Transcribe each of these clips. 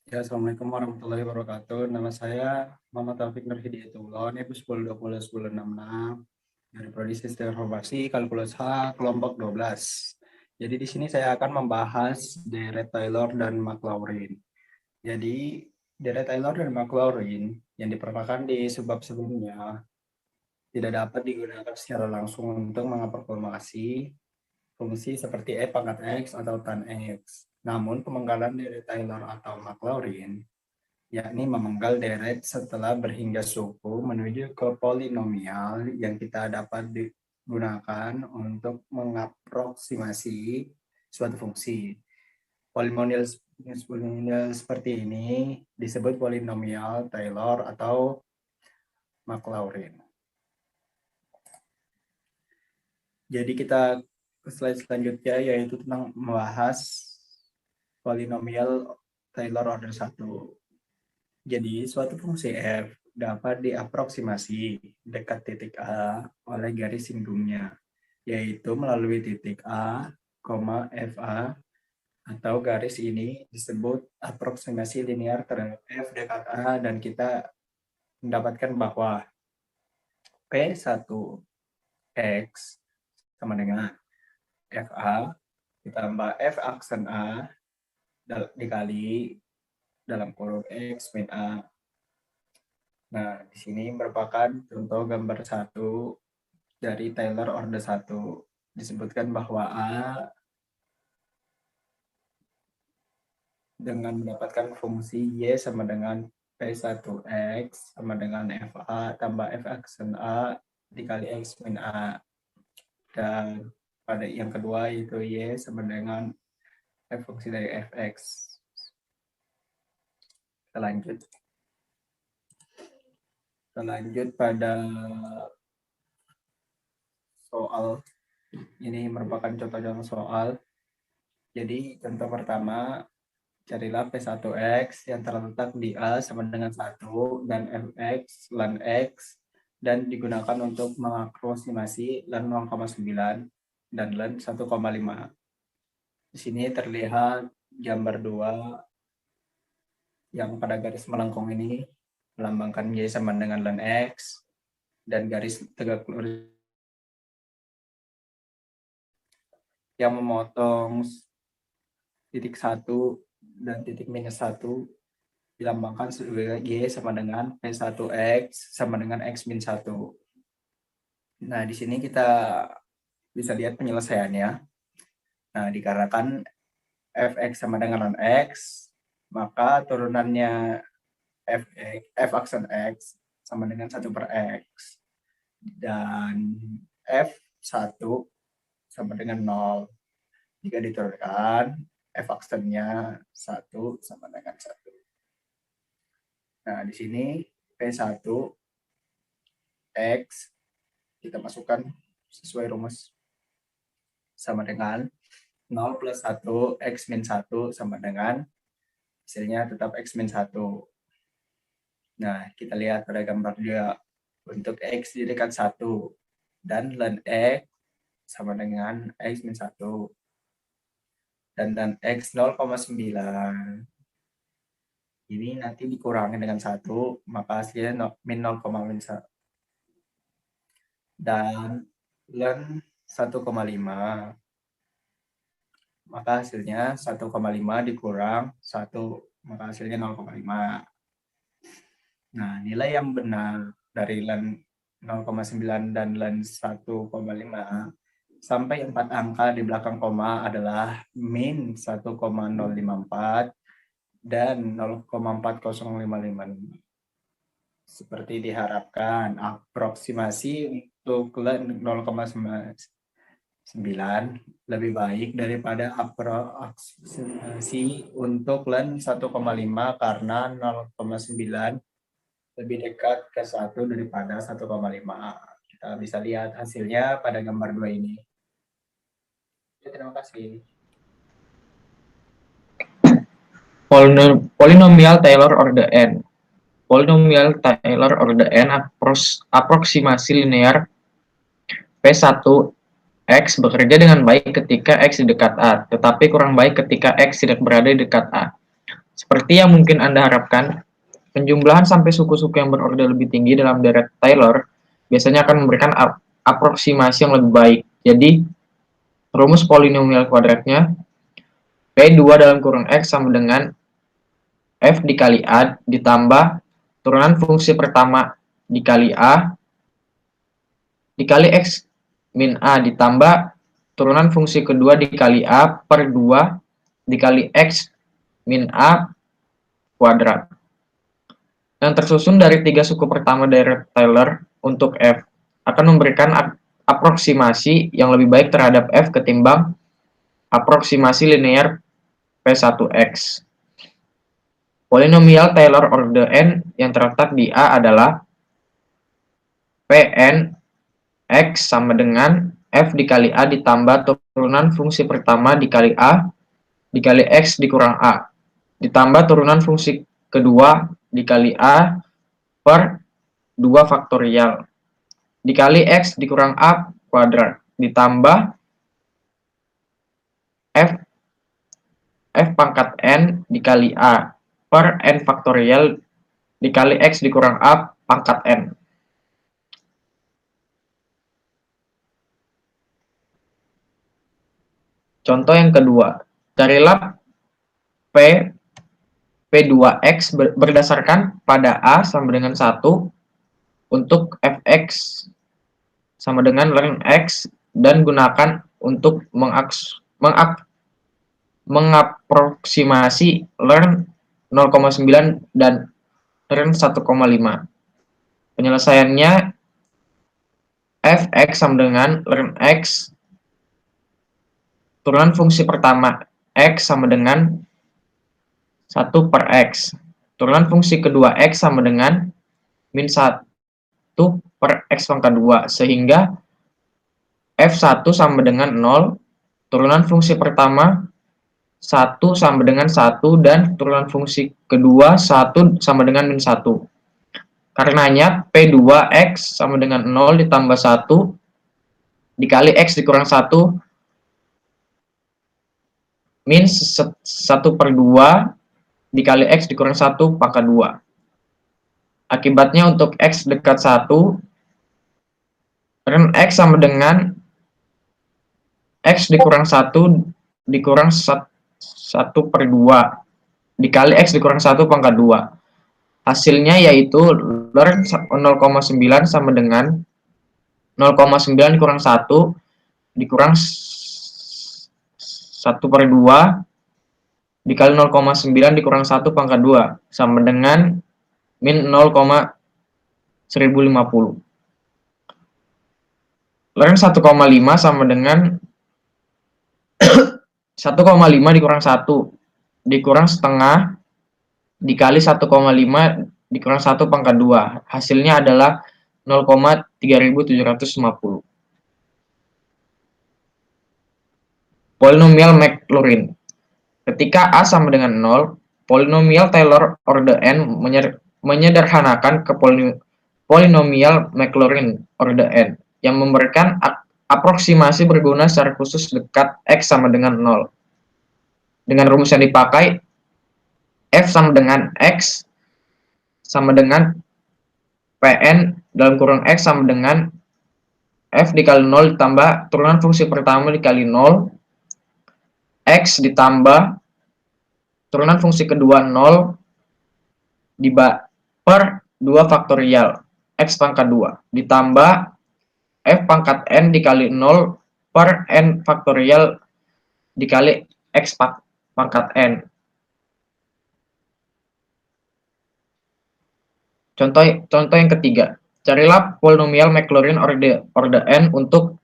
Ya, Assalamualaikum warahmatullahi wabarakatuh. Nama saya Muhammad Taufik Nur Hidayatullah, NIP 1020-1066 dari Prodi Sistem Informasi Kalkulus H kelompok 12. Jadi di sini saya akan membahas deret Taylor dan Maclaurin. Jadi deret Taylor dan Maclaurin yang diperlukan di sebab sebelumnya tidak dapat digunakan secara langsung untuk mengapromasi fungsi seperti e pangkat x atau tan x. Namun pemenggalan deret Taylor atau Maclaurin yakni memenggal deret setelah berhingga suku menuju ke polinomial yang kita dapat digunakan untuk mengaproksimasi suatu fungsi. Polinomial seperti ini disebut polinomial Taylor atau Maclaurin. Jadi kita ke slide selanjutnya yaitu tentang membahas polinomial Taylor order 1. Jadi, suatu fungsi f dapat diaproksimasi dekat titik A oleh garis singgungnya, yaitu melalui titik A, FA, atau garis ini disebut aproksimasi linear terhadap f dekat A, dan kita mendapatkan bahwa P1x sama dengan FA ditambah F aksen A dikali dalam kurung X min A. Nah, di sini merupakan contoh gambar 1 dari Taylor order 1. Disebutkan bahwa A dengan mendapatkan fungsi Y sama dengan P1X sama dengan FA tambah F aksen A dikali X min A. Dan pada yang kedua itu Y sama dengan F fungsi dari Fx. Kita lanjut pada soal. Ini merupakan contoh-contoh soal. Jadi contoh pertama, carilah P1X yang terletak di A sama dengan 1 dan Fx ln X dan digunakan untuk mengaproksimasi ln 0,9 dan ln 1,5. Di sini terlihat gambar 2 yang pada garis melengkung ini melambangkan Y sama dengan ln X dan garis tegak lurus yang memotong titik 1 dan titik minus 1 dilambangkan sebagai Y sama dengan P1X sama dengan X min 1. Nah, di sini kita bisa lihat penyelesaiannya. Nah, dikarenakan Fx sama dengan X, maka turunannya F aksen X sama dengan 1 per X. Dan F1 sama dengan 0. Jika diturunkan, F aksennya 1 sama dengan 1. Nah, di sini P1 X kita masukkan sesuai rumus sama dengan 0 plus 1 X min 1 sama dengan hasilnya tetap X min 1. Nah, kita lihat pada gambar dia untuk X di dekat 1 dan ln X sama dengan X min 1 dan ln X 0,9. Ini nanti dikurangi dengan 1, maka hasilnya min 0,1. Dan ln 1,5. Maka hasilnya 1,5 dikurang 1, maka hasilnya 0,5. Nah, nilai yang benar dari ln 0,9 dan ln 1,5 sampai 4 angka di belakang koma adalah min 1,054 dan 0,40555. Seperti diharapkan, aproksimasi untuk ln 0,9 lebih baik daripada aproksimasi untuk ln 1,5 karena 0,9 lebih dekat ke 1 daripada 1,5. Kita bisa lihat hasilnya pada gambar 2 ini. Ya, terima kasih. Polinomial Taylor order n. Polinomial Taylor order n aproksimasi linear P1X bekerja dengan baik ketika X di dekat A, tetapi kurang baik ketika X tidak berada di dekat A. Seperti yang mungkin Anda harapkan, penjumlahan sampai suku-suku yang berorder lebih tinggi dalam deret Taylor biasanya akan memberikan aproksimasi yang lebih baik. Jadi, rumus polinomial kuadratnya P2 dalam kurung X sama dengan F dikali A ditambah turunan fungsi pertama dikali A dikali X min A ditambah turunan fungsi kedua dikali A per 2 dikali X min A kuadrat. Yang tersusun dari 3 suku pertama deret Taylor untuk F akan memberikan aproksimasi yang lebih baik terhadap F ketimbang aproksimasi linear P1X. Polinomial Taylor order n yang terletak di A adalah Pn X sama dengan F dikali A ditambah turunan fungsi pertama dikali A dikali X dikurang A ditambah turunan fungsi kedua dikali A per 2 faktorial dikali X dikurang A kuadrat ditambah F pangkat N dikali A per N faktorial dikali X dikurang A pangkat N. Contoh yang kedua, carilah P2X berdasarkan pada A sama dengan 1 untuk Fx sama dengan ln X dan gunakan untuk mengaproksimasi ln 0,9 dan ln 1,5. Penyelesaiannya Fx sama dengan ln X turunan fungsi pertama X sama dengan 1 per X. Turunan fungsi kedua X sama dengan min 1 per X pangkat 2. Sehingga F1 sama dengan 0. Turunan fungsi pertama 1 sama dengan 1. Dan turunan fungsi kedua 1 sama dengan min 1. Karenanya P2X sama dengan 0 ditambah 1 dikali X dikurang 1 min 1 per 2 dikali X dikurang 1 pangkat 2. Akibatnya untuk X dekat 1, ln X sama dengan X dikurang 1 dikurang 1 per 2 dikali X dikurang 1 pangkat 2. Hasilnya yaitu ln 0,9 sama dengan 0,9 dikurang 1 dikurang 1 per 2 dikali 0,9 dikurang 1 pangkat 2 sama dengan min 0,1050. Ln 1,5 sama dengan 1,5 dikurang 1 dikurang setengah dikali 1,5 dikurang 1 pangkat 2. Hasilnya adalah 0,3750. Polinomial Maclaurin. Ketika A sama dengan 0, polinomial Taylor order n menyederhanakan ke polinomial Maclaurin order n yang memberikan aproksimasi berguna secara khusus dekat X sama dengan 0. Dengan rumus yang dipakai, F sama dengan X sama dengan Pn dalam kurung X sama dengan F dikali 0 ditambah turunan fungsi pertama dikali 0 X ditambah turunan fungsi kedua 0 per 2 faktorial X pangkat 2 ditambah F pangkat N dikali 0 per N faktorial dikali X pangkat N. Contoh yang ketiga, carilah polinomial Maclaurin order N untuk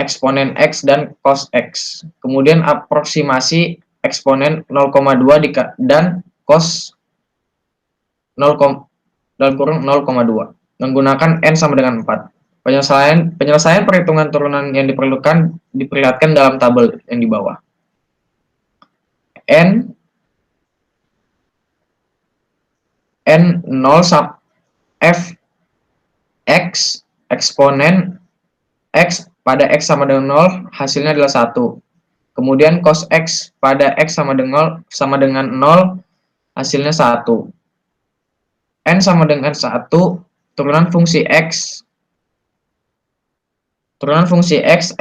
eksponen X dan cos X. Kemudian aproksimasi eksponen 0,2 dan cos 0, dalam kurung 0,2 menggunakan N sama dengan 4. Penyelesaian perhitungan turunan yang diperlihatkan dalam tabel yang di bawah. N 0 F X eksponen X pada X sama dengan 0 hasilnya adalah 1. Kemudian cos X pada X sama dengan 0, hasilnya 1. N sama dengan 1, turunan fungsi X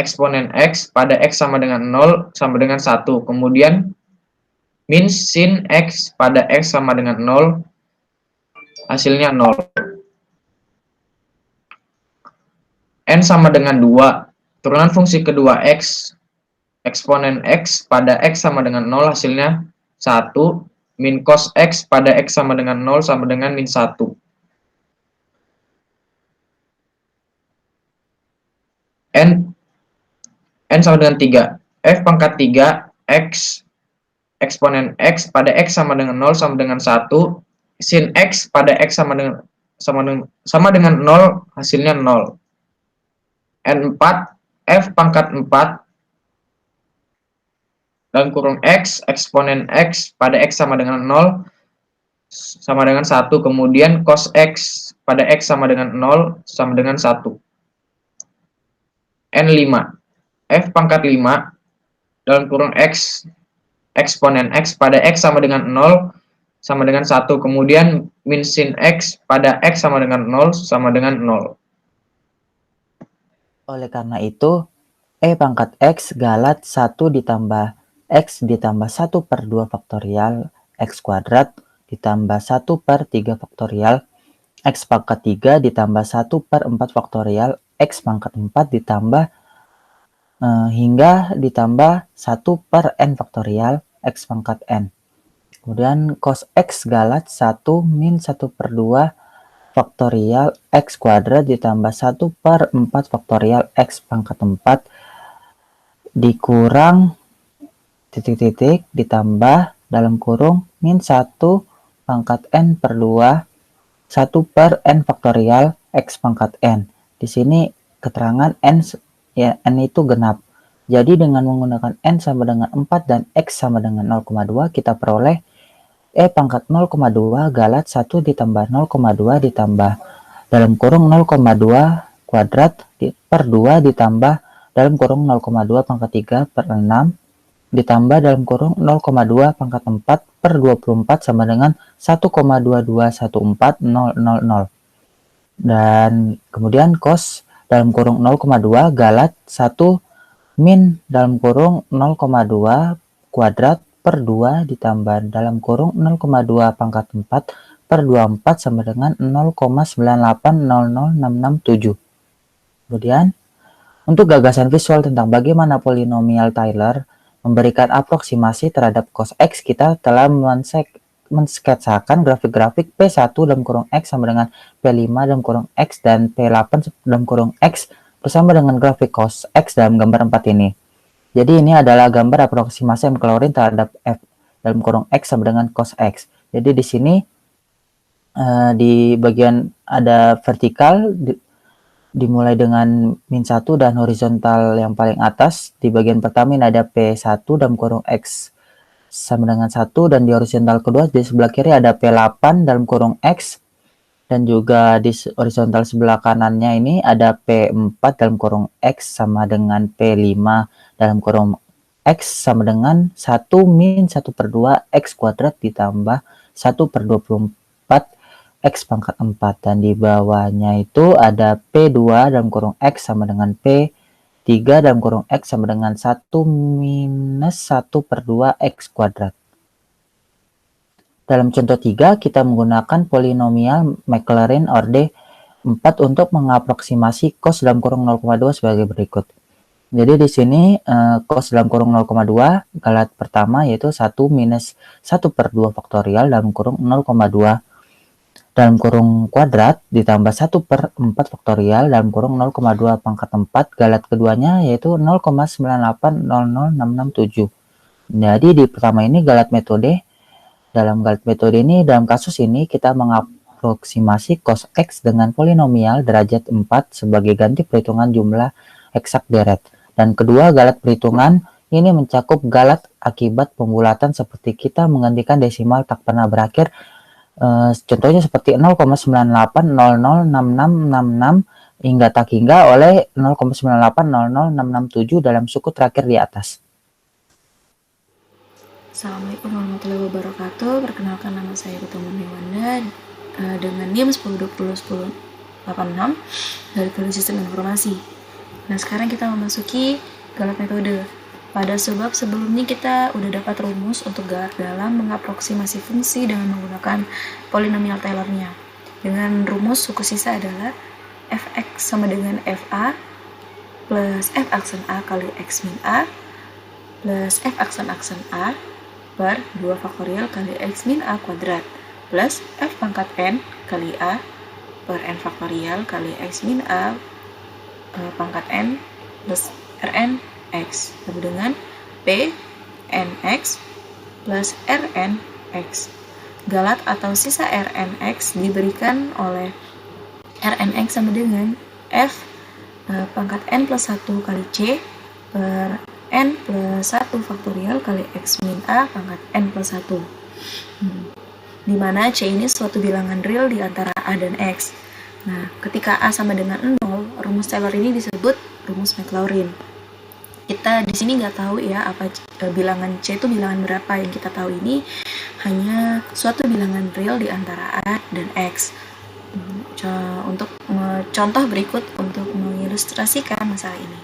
eksponen X pada X sama dengan 0 sama dengan 1. Kemudian min sin X pada X sama dengan 0, hasilnya 0. N sama dengan 2, turunan fungsi kedua X eksponen X pada X sama dengan 0, hasilnya 1. Min cos X pada X sama dengan 0 sama dengan min 1. N sama dengan 3. F pangkat 3 X eksponen X pada X sama dengan 0 sama dengan 1. Sin X pada X sama dengan 0, hasilnya 0. N4 F pangkat 4 dalam kurung X eksponen X pada X sama dengan 0 sama dengan 1. Kemudian cos X pada X sama dengan 0 sama dengan 1. N5 F pangkat 5 dalam kurung X eksponen X pada X sama dengan 0 sama dengan 1. Kemudian min sin X pada X sama dengan 0 sama dengan 0. Oleh karena itu, E pangkat X galat 1 ditambah X ditambah 1 per 2 faktorial X kuadrat ditambah 1 per 3 faktorial X pangkat 3 ditambah 1 per 4 faktorial X pangkat 4 ditambah hingga ditambah 1 per N faktorial X pangkat N. Kemudian cos X galat 1 min 1 per 2 faktorial X kuadrat ditambah 1 per 4 faktorial X pangkat 4 dikurang titik-titik ditambah dalam kurung min 1 pangkat N per 2 1 per N faktorial X pangkat N. Di sini keterangan N ya, N itu genap. Jadi dengan menggunakan N sama dengan 4 dan X sama dengan 0,2 kita peroleh E pangkat 0,2 galat 1 ditambah 0,2 ditambah dalam kurung 0,2 kuadrat per 2 ditambah dalam kurung 0,2 pangkat 3 per 6 ditambah dalam kurung 0,2 pangkat 4 per 24 sama dengan 1,2214000. Dan kemudian cos dalam kurung 0,2 galat 1 min dalam kurung 0,2 kuadrat per 2 ditambah dalam kurung 0,2 pangkat 4 per 24 sama dengan 0,9800667. Kemudian untuk gagasan visual tentang bagaimana polinomial Taylor memberikan aproksimasi terhadap cos X, kita telah mensketsakan grafik-grafik P1 dalam kurung X sama dengan P5 dalam kurung X dan P8 dalam kurung X bersama dengan grafik cos X dalam gambar 4 ini. Jadi ini adalah gambar aproksimasi M klorin terhadap F dalam kurung X sama dengan cos X. Jadi di sini di bagian ada vertikal dimulai dengan min 1 dan horizontal yang paling atas. Di bagian pertama ini ada P1 dalam kurung X sama dengan 1 dan di horizontal kedua di sebelah kiri ada P8 dalam kurung X dan juga di horizontal sebelah kanannya ini ada P4 dalam kurung X sama dengan P5 dalam kurung X sama dengan 1 min 1 per 2 X kuadrat ditambah 1 per 24 X pangkat 4 dan di bawahnya itu ada P2 dalam kurung X sama dengan P3 dalam kurung X sama dengan 1 minus 1 per 2 X kuadrat. Dalam contoh 3 kita menggunakan polinomial Maclaurin orde 4 untuk mengaproksimasi cos dalam kurung 0,2 sebagai berikut. Jadi di sini cos dalam kurung 0,2 galat pertama yaitu 1 minus 1 per 2 faktorial dalam kurung 0,2 dalam kurung kuadrat ditambah 1 per 4 faktorial dalam kurung 0,2 pangkat 4 galat keduanya yaitu 0,9800667. Jadi di pertama ini galat metode. Dalam galat metode ini dalam kasus ini kita mengaproksimasi cos X dengan polinomial derajat 4 sebagai ganti perhitungan jumlah eksak deret. Dan kedua galat perhitungan ini mencakup galat akibat pembulatan seperti kita menggantikan desimal tak pernah berakhir. Contohnya seperti 0,98006666 hingga tak hingga oleh 0,9800667 dalam suku terakhir di atas. Assalamualaikum warahmatullahi wabarakatuh. Perkenalkan, nama saya Ketemu Wanda dengan NIM 10201086 dari Prodi Sistem Informasi. Nah, sekarang kita memasuki galat metode. Pada sebab sebelumnya kita udah dapat rumus untuk galat dalam mengaproksimasi fungsi dengan menggunakan polinomial Taylor-nya. Dengan rumus suku sisa adalah fx sama dengan fa plus f aksen a kali x min a plus f aksen a per 2 faktorial kali x min a kuadrat plus f pangkat n kali a per n faktorial kali x min a pangkat n plus rn x sama dengan p nx plus rn x. Galat atau sisa rn x diberikan oleh rn x sama dengan f pangkat n plus 1 kali c per n plus 1 faktorial kali x min a pangkat n plus 1, di mana c ini suatu bilangan real di antara a dan x. Nah, ketika a sama dengan 0, rumus Taylor ini disebut rumus Maclaurin. Kita di sini nggak tahu ya apa bilangan c itu bilangan berapa. Yang kita tahu ini hanya suatu bilangan real di antara a dan x. Untuk contoh berikut untuk mengilustrasikan masalah ini.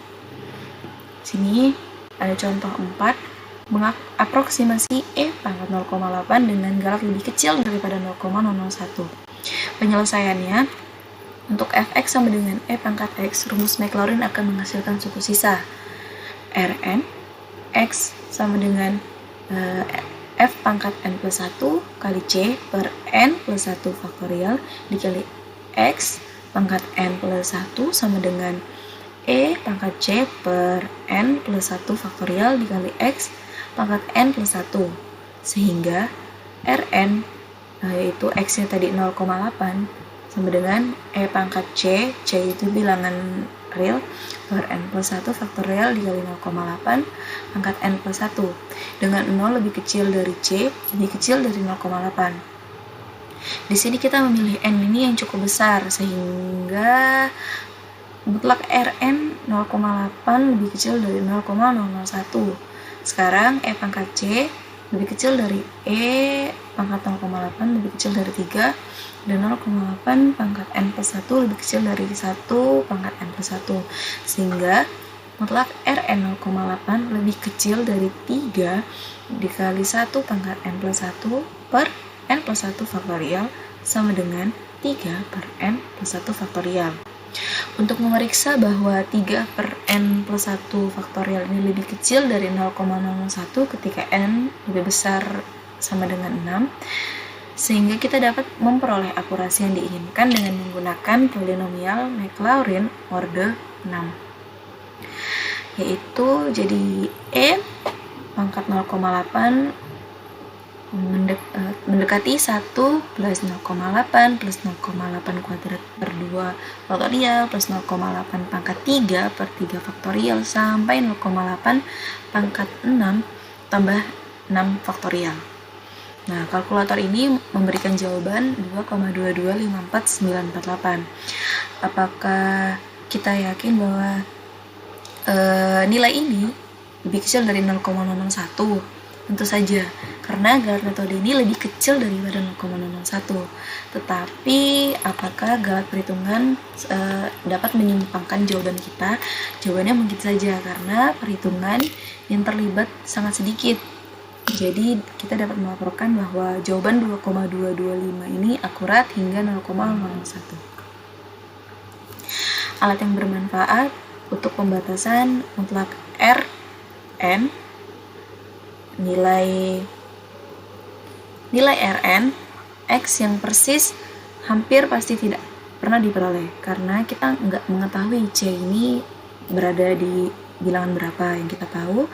Sini ada contoh 4, mengaproksimasi e pangkat 0,8 dengan galat lebih kecil daripada 0,001. Penyelesaiannya, untuk fx sama dengan e pangkat x, rumus Maclaurin akan menghasilkan suku sisa Rn x sama dengan f pangkat n plus 1 kali c per n plus 1 faktorial dikali x pangkat n plus 1 sama dengan e pangkat c per n plus 1 faktorial dikali x pangkat n plus 1, sehingga Rn yaitu x nya tadi 0,8 sama dengan e pangkat c itu bilangan real per n plus 1 faktorial dikali 0,8 pangkat n plus 1, dengan 0 lebih kecil dari c lebih kecil dari 0,8. Di sini kita memilih n ini yang cukup besar sehingga mutlak Rn 0,8 lebih kecil dari 0,001. Sekarang e pangkat c lebih kecil dari e pangkat 0,8 lebih kecil dari 3, dan 0,8 pangkat n plus 1 lebih kecil dari 1 pangkat n plus 1, sehingga mutlak Rn 0,8 lebih kecil dari 3 dikali 1 pangkat n plus 1 per n plus 1 faktorial sama dengan 3 per n plus 1 faktorial. Untuk memeriksa bahwa 3 per n plus 1 faktorial ini lebih kecil dari 0,001 ketika n lebih besar sama dengan 6, sehingga kita dapat memperoleh akurasi yang diinginkan dengan menggunakan polinomial Maclaurin orde 6, yaitu jadi e pangkat 0,8 mendekati 1 plus 0,8 plus 0,8 kuadrat per 2 faktorial plus 0,8 pangkat 3 per 3 faktorial sampai 0,8 pangkat 6 tambah 6 faktorial. Nah, kalkulator ini memberikan jawaban 2,2254948. Apakah kita yakin bahwa nilai ini lebih kecil dari 0,01? Tentu saja, karena galat metode ini lebih kecil daripada 0,01. Tetapi, apakah galat perhitungan dapat menyimpangkan jawaban kita? Jawabannya mungkin saja, karena perhitungan yang terlibat sangat sedikit. Jadi, kita dapat melaporkan bahwa jawaban 2,225 ini akurat hingga 0,01. Alat yang bermanfaat untuk pembatasan mutlak Rn, nilai Rn x yang persis hampir pasti tidak pernah diperoleh karena kita nggak mengetahui c ini berada di bilangan berapa. Yang kita tahu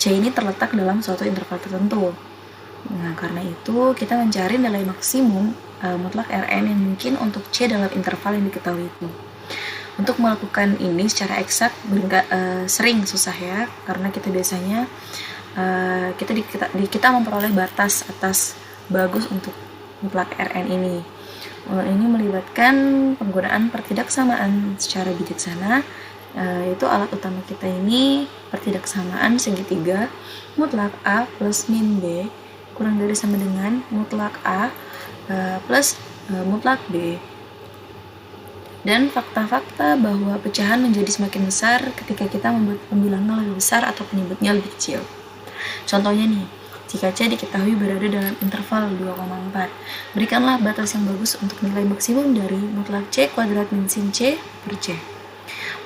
c ini terletak dalam suatu interval tertentu. Nah, karena itu kita mencari nilai maksimum mutlak Rn yang mungkin untuk c dalam interval yang diketahui itu. Untuk melakukan ini secara eksak sering susah ya, karena kita biasanya kita memperoleh batas atas bagus untuk mutlak Rn ini. Ini melibatkan penggunaan pertidaksamaan secara bijaksana Yaitu alat utama kita ini pertidaksamaan segitiga mutlak A plus min B kurang dari sama dengan mutlak A plus mutlak B. Dan fakta-fakta bahwa pecahan menjadi semakin besar ketika kita membuat pembilangan lebih besar atau penyebutnya lebih kecil. Contohnya nih, jika C diketahui berada dalam interval 2,4, berikanlah batas yang bagus untuk nilai maksimum dari mutlak C kuadrat min sin C per C.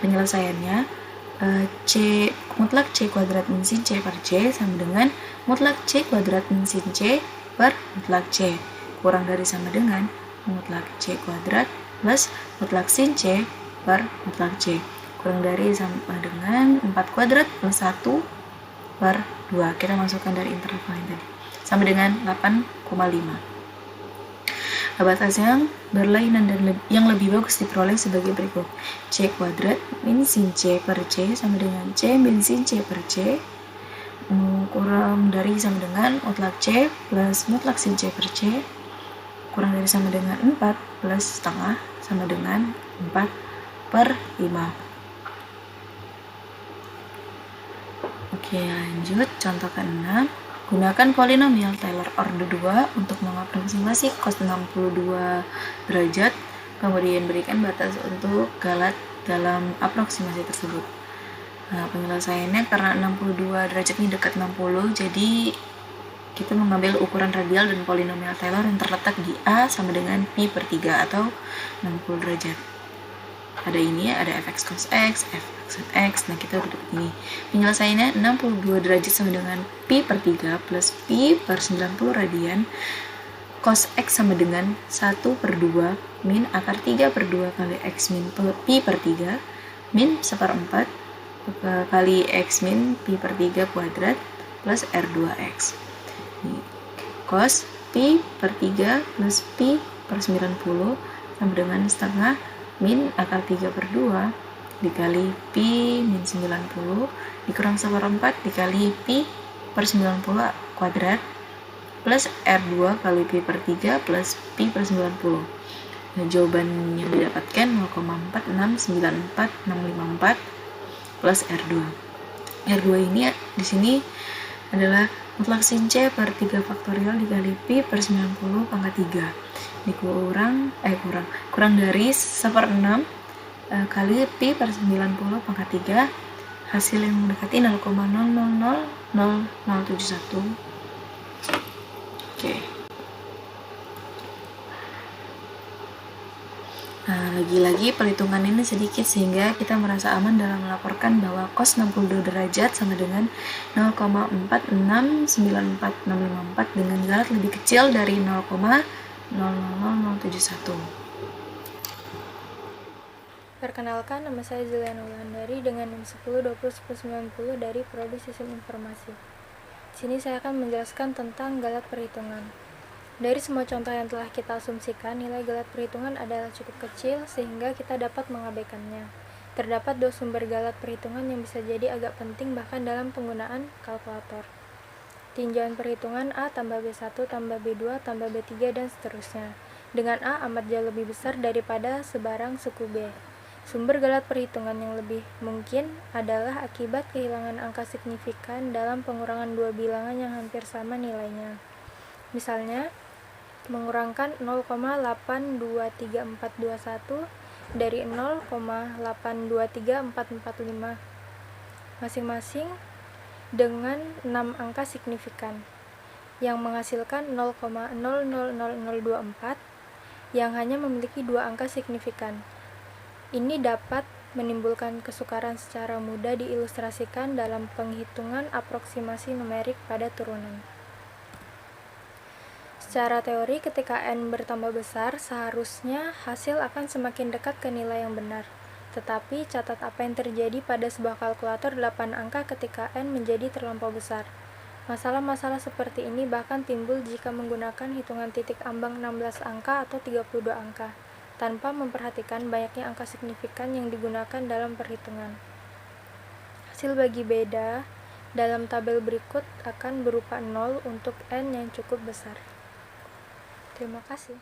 Penyelesaiannya, mutlak C kuadrat min sin C per C sama dengan mutlak C kuadrat min sin C per mutlak C kurang dari sama dengan mutlak C kuadrat plus mutlak sin C per mutlak C kurang dari sama dengan 4 kuadrat plus 1 per 2. Kita masukkan dari interval yang tadi sama dengan 8,5. Batas yang berlainan dan yang lebih bagus diperoleh sebagai berikut. C kuadrat min sin C per C sama dengan C min sin C per C kurang dari sama dengan mutlak C plus mutlak sin C per C kurang dari sama dengan 4 plus setengah sama dengan 4 per 5. Oke, lanjut contoh ke-6. Gunakan polinomial Taylor order 2 untuk mengaproksimasi cos 62 derajat, kemudian berikan batas untuk galat dalam aproksimasi tersebut. Penyelesaiannya karena 62 derajat ini dekat 60, jadi kita mengambil ukuran radial dan polinomial Taylor yang terletak di A sama dengan pi per 3 atau 60 derajat. Ada ini, ada fx cos x, fx sin x. Nah, kita udah dapat ini. Penyelesaiannya 62 derajat sama dengan pi per 3 plus pi per 90 radian. Cos x sama dengan 1 per 2 min akar 3 per 2 kali x min pi per 3 min 1/4 kali x min pi per 3 kuadrat plus r2x. Cos pi per 3 plus pi per 90 sama dengan setengah min akar 3 per 2 dikali pi min 90 dikurang 1/4 dikali pi per 90 kuadrat plus R2 kali pi per 3 plus pi per 90. Nah, jawaban yang didapatkan 0,4694654 plus R2. R2 ini di sini adalah mutlak sin C per 3 faktorial dikali pi per 90 pangkat 3 dikurang dari 1/6 kali pi per 90 pangkat 3, hasil yang mendekati 0,00000071. Oke. Nah, lagi-lagi perhitungan ini sedikit sehingga kita merasa aman dalam melaporkan bahwa cos 62 derajat sama dengan 0,4694654 dengan galat lebih kecil dari 0,000071. Perkenalkan, nama saya Ziliana Wulandari dengan NIM 10201090 dari Prodi Sistem Informasi. Di sini saya akan menjelaskan tentang galat perhitungan. Dari semua contoh yang telah kita asumsikan, nilai galat perhitungan adalah cukup kecil sehingga kita dapat mengabaikannya. Terdapat dua sumber galat perhitungan yang bisa jadi agak penting bahkan dalam penggunaan kalkulator. Tinjauan perhitungan A tambah B1 tambah B2 tambah B3 dan seterusnya. Dengan A amat jauh lebih besar daripada sebarang suku B. Sumber galat perhitungan yang lebih mungkin adalah akibat kehilangan angka signifikan dalam pengurangan dua bilangan yang hampir sama nilainya. Misalnya, mengurangkan 0,823421 dari 0,823445 masing-masing dengan 6 angka signifikan yang menghasilkan 0,000024 yang hanya memiliki 2 angka signifikan. Ini dapat menimbulkan kesukaran secara mudah diilustrasikan dalam penghitungan aproksimasi numerik pada turunan. Secara teori, ketika n bertambah besar, seharusnya hasil akan semakin dekat ke nilai yang benar. Tetapi, catat apa yang terjadi pada sebuah kalkulator 8 angka ketika n menjadi terlampau besar. Masalah-masalah seperti ini bahkan timbul jika menggunakan hitungan titik ambang 16 angka atau 32 angka, tanpa memperhatikan banyaknya angka signifikan yang digunakan dalam perhitungan. Hasil bagi beda dalam tabel berikut akan berupa 0 untuk n yang cukup besar. Terima kasih.